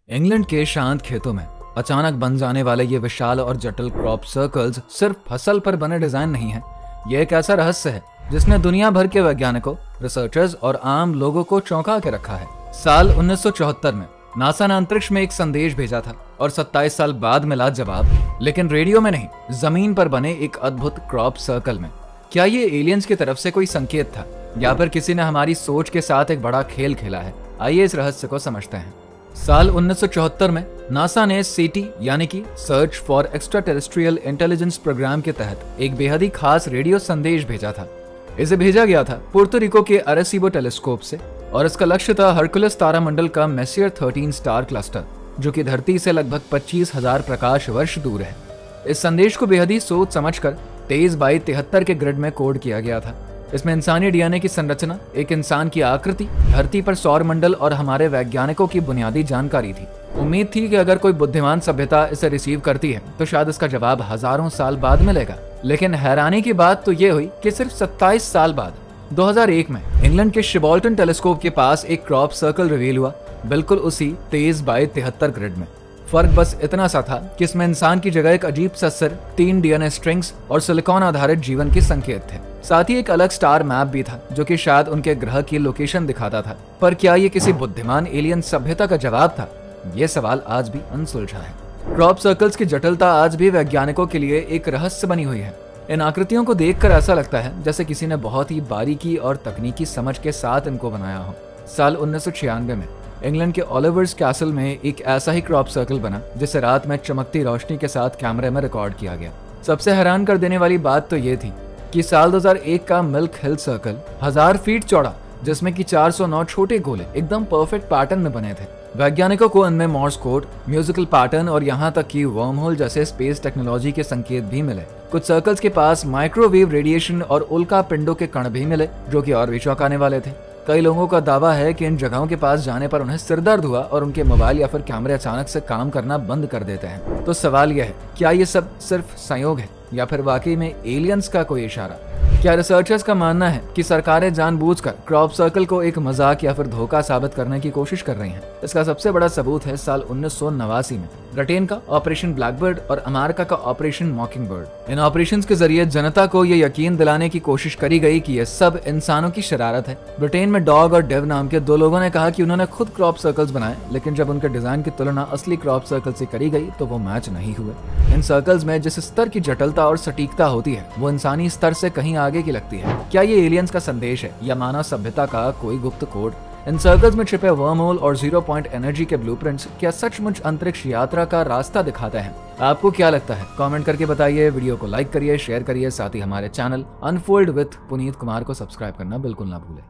England के शांत खेतों में अचानक बन जाने वाले ये विशाल और जटिल क्रॉप सर्कल्स सिर्फ फसल पर बने डिजाइन नहीं है। ये एक ऐसा रहस्य है जिसने दुनिया भर के वैज्ञानिकों, रिसर्चर्स और आम लोगों को चौंका के रखा है। साल 1974 में नासा ने अंतरिक्ष में एक संदेश भेजा था और 27 साल बाद मिला जवाब, लेकिन रेडियो में नहीं, जमीन पर बने एक अद्भुत क्रॉप सर्कल में। क्या ये एलियंस की तरफ से कोई संकेत था या फिर किसी ने हमारी सोच के साथ एक बड़ा खेल खेला है? आइए इस रहस्य को समझते हैं। साल 1974 में नासा ने सीटी यानी कि search for extra terrestrial intelligence programme के तहत एक बेहद ही खास रेडियो संदेश भेजा था। इसे भेजा गया था पुर्तो रिको के अरेसीबो टेलीस्कोप से और इसका लक्ष्य था हरकुलस तारामंडल का मेसियर 13 स्टार क्लस्टर, जो कि धरती से लगभग 25,000 प्रकाश वर्ष दूर है। इस संदेश को बेहद ही सोच समझकर 23x73 के ग्रिड में कोड किया गया था। इसमें इंसानी डीएनए की संरचना, एक इंसान की आकृति, धरती पर सौर मंडल और हमारे वैज्ञानिकों की बुनियादी जानकारी थी। उम्मीद थी कि अगर कोई बुद्धिमान सभ्यता इसे रिसीव करती है तो शायद इसका जवाब हजारों साल बाद मिलेगा। लेकिन हैरानी की बात तो ये हुई कि सिर्फ 27 साल बाद 2001 में इंग्लैंड के शिबॉल्टन टेलीस्कोप के पास एक क्रॉप सर्कल रिवील हुआ, बिल्कुल उसी 23x73 ग्रिड में। फर्क बस इतना सा था कि इसमें इंसान की जगह एक अजीब सा सिर, 3 डीएनए स्ट्रिंग्स और सिलिकॉन आधारित जीवन के संकेत थे। साथ ही एक अलग स्टार मैप भी था जो कि शायद उनके ग्रह की लोकेशन दिखाता था। पर क्या ये किसी बुद्धिमान एलियन सभ्यता का जवाब था? ये सवाल आज भी अनसुलझा है। क्रॉप सर्कल्स की जटिलता आज भी वैज्ञानिकों के लिए एक रहस्य बनी हुई है। इन आकृतियों को देखकर ऐसा लगता है जैसे किसी ने बहुत ही बारीकी और तकनीकी समझ के साथ इनको बनाया हो। साल 1996 में इंग्लैंड के ओलिवर्स कैसल में एक ऐसा ही क्रॉप सर्कल बना जिसे रात में चमकती रोशनी के साथ कैमरे में रिकॉर्ड किया गया। सबसे हैरान कर देने वाली बात तो ये थी कि साल 2001 का मिल्क हिल सर्कल 1000 फीट चौड़ा, जिसमें कि 409 छोटे गोले एकदम परफेक्ट पैटर्न में बने थे। वैज्ञानिकों को इनमें मॉर्स कोड, म्यूजिकल पैटर्न और यहाँ तक कि वर्म होल जैसे स्पेस टेक्नोलॉजी के संकेत भी मिले। कुछ सर्कल्स के पास माइक्रोवेव रेडिएशन और उल्का पिंडों के कण भी मिले, जो कि और भी चौंकाने वाले थे। कई लोगों का दावा है कि इन जगहों के पास जाने पर उन्हें सिरदर्द हुआ और उनके मोबाइल या फिर कैमरे अचानक से काम करना बंद कर देते हैं। तो सवाल यह है, क्या ये सब सिर्फ संयोग है या फिर वाकई में एलियंस का कोई इशारा? क्या रिसर्चर्स का मानना है कि सरकारें जानबूझकर क्रॉप सर्कल को एक मजाक या फिर धोखा साबित करने की कोशिश कर रही हैं? इसका सबसे बड़ा सबूत है साल 1989 में ब्रिटेन का ऑपरेशन ब्लैकबर्ड और अमेरिका का ऑपरेशन मॉकिंगबर्ड। इन ऑपरेशंस के जरिए जनता को ये यकीन दिलाने की कोशिश करी गई कि ये सब इंसानों की शरारत है। ब्रिटेन में डॉग और डेव नाम के 2 लोगों ने कहा कि उन्होंने खुद क्रॉप सर्कल्स बनाए, लेकिन जब उनके डिजाइन की तुलना असली क्रॉप सर्कल से करी गई तो वो मैच नहीं हुए। इन सर्कल्स में जिस स्तर की जटिलता और सटीकता होती है वो इंसानी स्तर से कहीं आगे की लगती है। क्या ये एलियंस का संदेश है या मानव सभ्यता का कोई गुप्त कोड? इन सर्कल्स में छिपे वर्म होल और 0 पॉइंट एनर्जी के ब्लूप्रिंट्स क्या सचमुच अंतरिक्ष यात्रा का रास्ता दिखाते हैं? आपको क्या लगता है? कमेंट करके बताइए। वीडियो को लाइक करिए, शेयर करिए, साथ ही हमारे channel unfold with Puneet Kumar को सब्सक्राइब करना बिल्कुल ना भूलें।